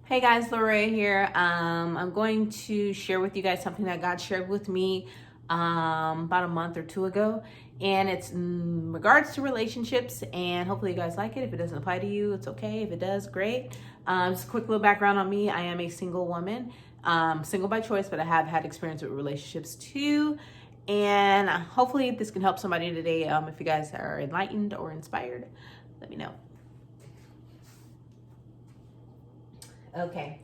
Hey guys, Lorraine here. I'm going to share with you guys something that God shared with me about a month or two ago, and it's in regards to relationships. And hopefully, you guys like it. If it doesn't apply to you, it's okay. If it does, great. Just a quick little background on me. I am a single woman, single by choice, but I have had experience with relationships too. And hopefully, this can help somebody today. If you guys are enlightened or inspired, let me know. Okay,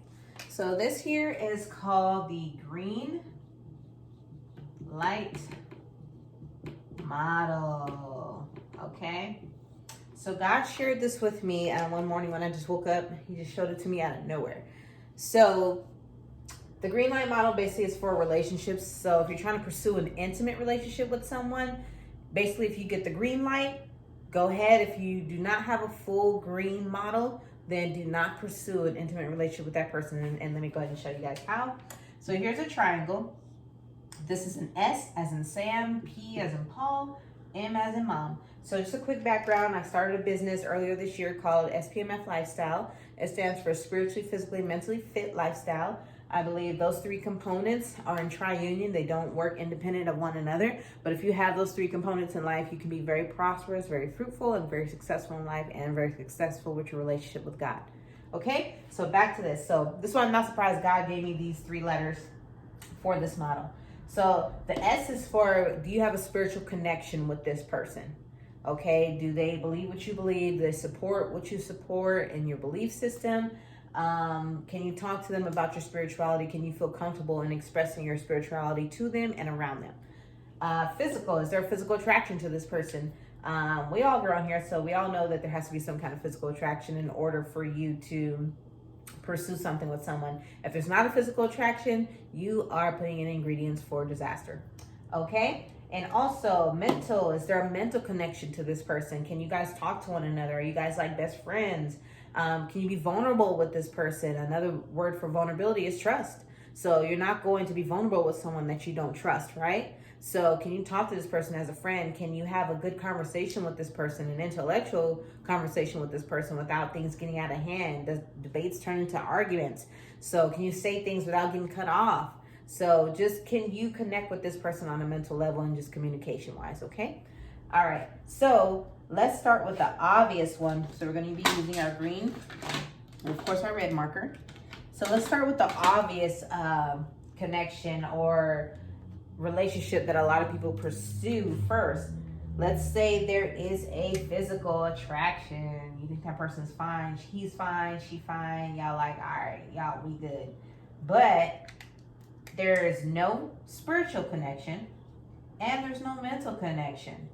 so this here is called the green light model. Okay, so God shared this with me one morning when I just woke up. He just showed it to me out of nowhere. So the green light model basically is for relationships. So if you're trying to pursue an intimate relationship with someone, basically if you get the green light, go ahead. If you do not have a full green model, then do not pursue an intimate relationship with that person. And let me go ahead and show you guys how. So here's a triangle. This is an S as in Sam, P as in Paul, M as in Mom. So just a quick background. I started a business earlier this year called SPMFLifestyle. It stands for Spiritually, Physically, Mentally Fit Lifestyle. I believe those three components are in tri-union. They don't work independent of one another. But if you have those three components in life, you can be very prosperous, very fruitful, and very successful in life, and very successful with your relationship with God. Okay, so back to this. So this one, I'm not surprised God gave me these three letters for this model. So the S is for, do you have a spiritual connection with this person? Okay, do they believe what you believe? Do they support what you support in your belief system? Can you talk to them about your spirituality? Can you feel comfortable in expressing your spirituality to them and around them? Physical, is there a physical attraction to this person? We all grow on here, so we all know that there has to be some kind of physical attraction in order for you to pursue something with someone. If there's not a physical attraction, you are putting in ingredients for disaster. Okay? And also mental, is there a mental connection to this person? Can you guys talk to one another? Are you guys like best friends? Can you be vulnerable with this person? Another word for vulnerability is trust. So you're not going to be vulnerable with someone that you don't trust, right? So can you talk to this person as a friend? Can you have a good conversation with this person, an intellectual conversation with this person without things getting out of hand? Does debates turn into arguments? So can you say things without getting cut off? So just can you connect with this person on a mental level and just communication wise, okay? All right, so let's start with the obvious one. So we're going to be using our green, and of course my red marker. So let's start with the obvious connection or relationship that a lot of people pursue first. Let's say there is a physical attraction. You think that person's fine, he's fine, she fine. Y'all like, all right, y'all, we good. But there is no spiritual connection and there's no mental connection.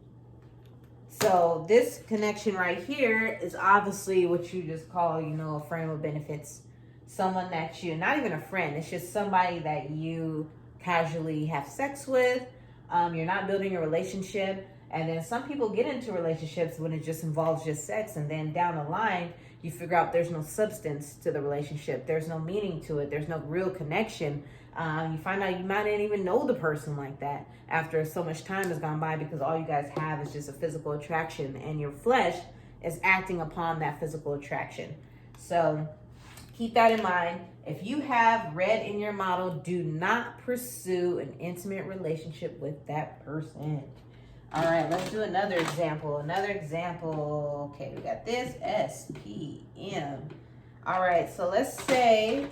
So this connection right here is obviously what you just call, a friend with benefits. Someone that you, not even a friend, it's just somebody that you casually have sex with. You're not building a relationship. And then some people get into relationships when it just involves just sex. And then down the line, you figure out there's no substance to the relationship. There's no meaning to it. There's no real connection. You find out you might not even know the person like that after so much time has gone by, because all you guys have is just a physical attraction and your flesh is acting upon that physical attraction. So keep that in mind. If you have red in your model, do not pursue an intimate relationship with that person. All right, let's do another example. Okay, we got this SPM. All right, so let's say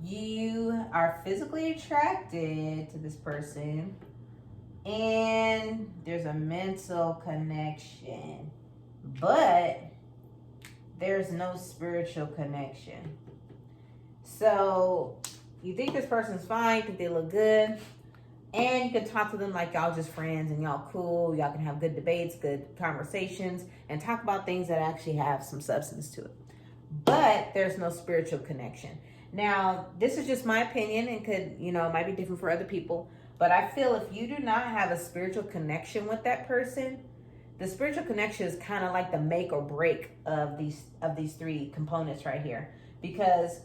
you are physically attracted to this person and there's a mental connection, but there's no spiritual connection. So you think this person's fine, you think they look good, and you can talk to them like y'all just friends and y'all cool. Y'all can have good debates, good conversations, and talk about things that actually have some substance to it. But there's no spiritual connection. Now, this is just my opinion and could, it might be different for other people. But I feel if you do not have a spiritual connection with that person, the spiritual connection is kind of like the make or break of these three components right here. Because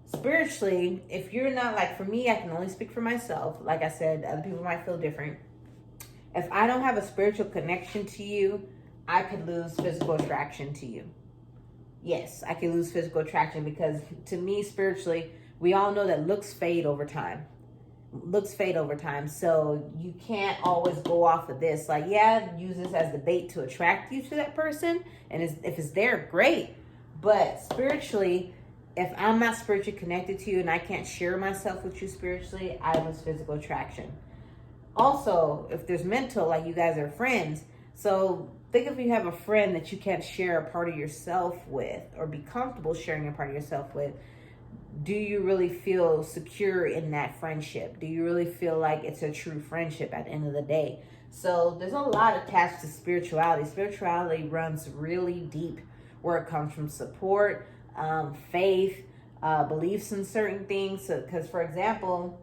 spiritually, if you're not, like for me, I can only speak for myself. Like I said, other people might feel different. If I don't have a spiritual connection to you, I could lose physical attraction to you. yes, I can lose physical attraction, because to me, spiritually, we all know that looks fade over time. So you can't always go off of this. Like, yeah, use this as the bait to attract you to that person. And if it's there, great. But spiritually, if I'm not spiritually connected to you and I can't share myself with you spiritually, I lose physical attraction. Also, if there's mental, like you guys are friends. So think if you have a friend that you can't share a part of yourself with, or be comfortable sharing a part of yourself with, do you really feel secure in that friendship? Do you really feel like it's a true friendship at the end of the day? So there's a lot attached to spirituality. Spirituality runs really deep, where it comes from support, faith, beliefs in certain things. Because, for example,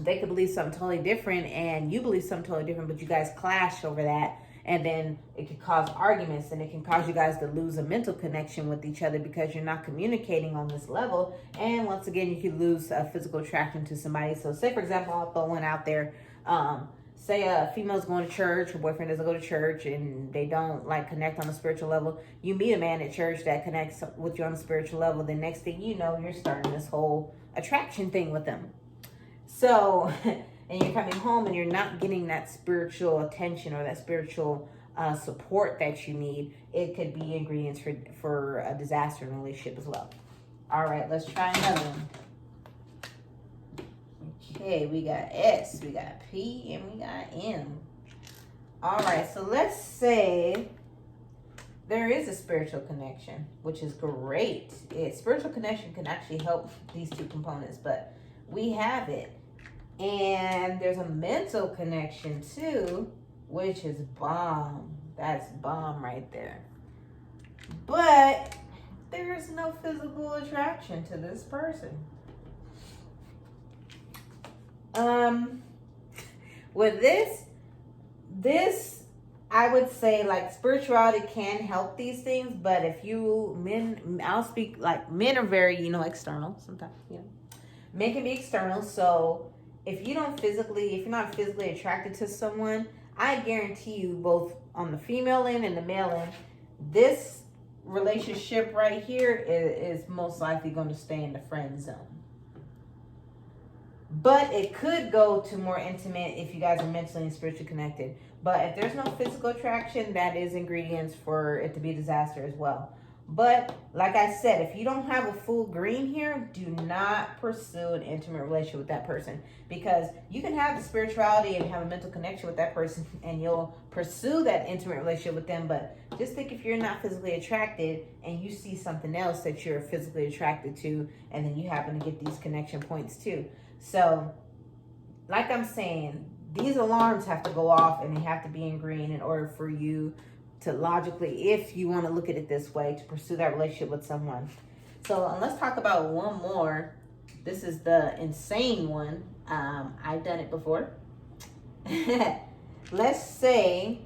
they could believe something totally different and you believe something totally different, but you guys clash over that. And then it could cause arguments, and it can cause you guys to lose a mental connection with each other because you're not communicating on this level. And once again, you could lose a physical attraction to somebody. So say, for example, I'll throw one out there. Say a female's going to church, her boyfriend doesn't go to church, and they don't like connect on a spiritual level. You meet a man at church that connects with you on a spiritual level. The next thing you know, you're starting this whole attraction thing with them. So, and you're coming home and you're not getting that spiritual attention or that spiritual support that you need. It could be ingredients for a disaster in a relationship as well. All right, let's try another one. Okay, we got S, we got P, and we got M. All right, so let's say there is a spiritual connection, which is great. Spiritual connection can actually help these two components, but we have it. And there's a mental connection too, which is bomb. That's bomb right there. But there's no physical attraction to this person. With this, I would say, like, spirituality can help these things, but if you men, I'll speak like men are very, external sometimes, Men can be external, so if you're not physically attracted to someone, I guarantee you, both on the female end and the male end, this relationship right here is most likely going to stay in the friend zone. But it could go to more intimate if you guys are mentally and spiritually connected. But if there's no physical attraction, that is ingredients for it to be a disaster as well. But like I said, if you don't have a full green here, do not pursue an intimate relationship with that person, because you can have the spirituality and have a mental connection with that person and you'll pursue that intimate relationship with them. But just think, if you're not physically attracted and you see something else that you're physically attracted to, and then you happen to get these connection points too. So like I'm saying, these alarms have to go off and they have to be in green in order for you to logically, if you want to look at it this way, to pursue that relationship with someone. So let's talk about one more. This is the insane one. I've done it before. Let's say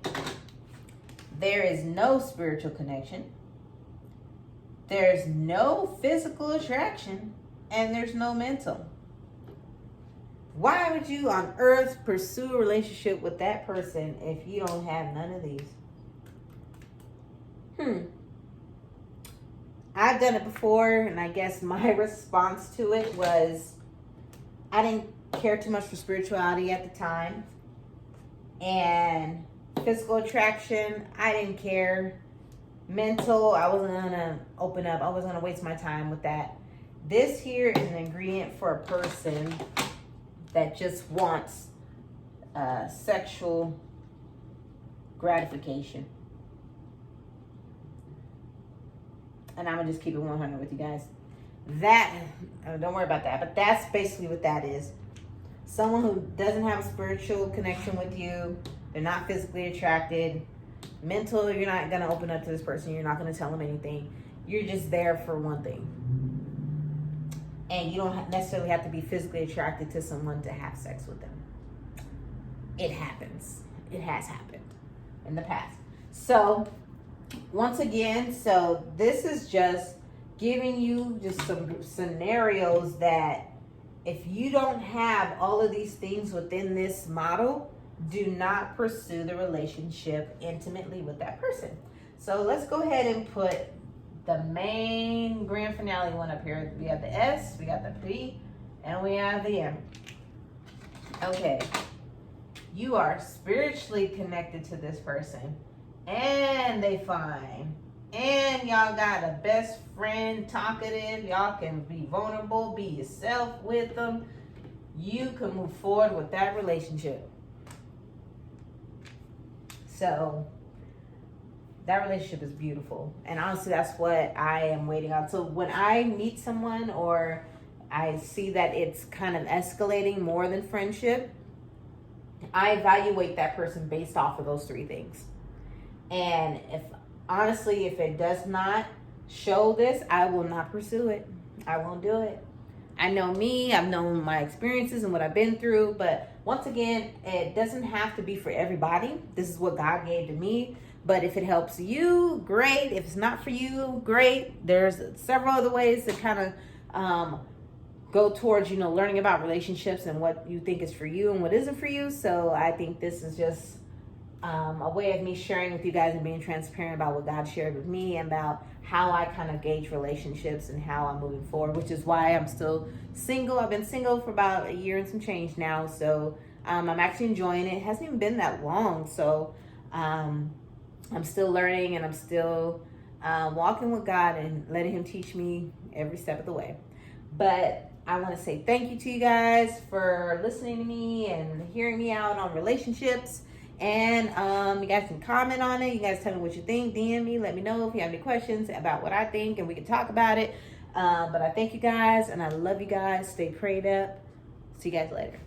there is no spiritual connection, there's no physical attraction, and there's no mental. Why would you on earth pursue a relationship with that person if you don't have none of these? I've done it before, and I guess my response to it was I didn't care too much for spirituality at the time. And physical attraction, I didn't care. Mental, I wasn't going to open up. I wasn't going to waste my time with that. This here is an ingredient for a person that just wants sexual gratification. And I'm going to just keep it 100 with you guys. Don't worry about that. But that's basically what that is. Someone who doesn't have a spiritual connection with you. They're not physically attracted. Mental, you're not going to open up to this person. You're not going to tell them anything. You're just there for one thing. And you don't necessarily have to be physically attracted to someone to have sex with them. It happens. It has happened in the past. So, once again, this is just giving you just some scenarios that if you don't have all of these things within this model, do not pursue the relationship intimately with that person. So let's go ahead and put the main grand finale one up here. We have the S, we got the P, and we have the M. Okay. You are spiritually connected to this person, and they fine, and y'all got a best friend, talkative. Y'all can be vulnerable, be yourself with them. You can move forward with that relationship. So that relationship is beautiful, and honestly, that's what I am waiting on. So when I meet someone or I see that it's kind of escalating more than friendship, I evaluate that person based off of those three things. And if it does not show this, I will not pursue it. I won't do it. I know me, I've known my experiences and what I've been through, but once again, it doesn't have to be for everybody. This is what God gave to me. But if it helps you, great. If it's not for you, great. There's several other ways to kind of go towards, learning about relationships and what you think is for you and what isn't for you. So I think this is just a way of me sharing with you guys and being transparent about what God shared with me and about how I kind of gauge relationships and how I'm moving forward, which is why I'm still single. I've been single for about a year and some change now. So I'm actually enjoying it. It hasn't even been that long. So I'm still learning, and I'm still walking with God and letting him teach me every step of the way. But I want to say thank you to you guys for listening to me and hearing me out on relationships. And you guys can comment on it. You guys tell me what you think. DM me. Let me know if you have any questions about what I think, and we can talk about it. But I thank you guys, and I love you guys. Stay prayed up. See you guys later.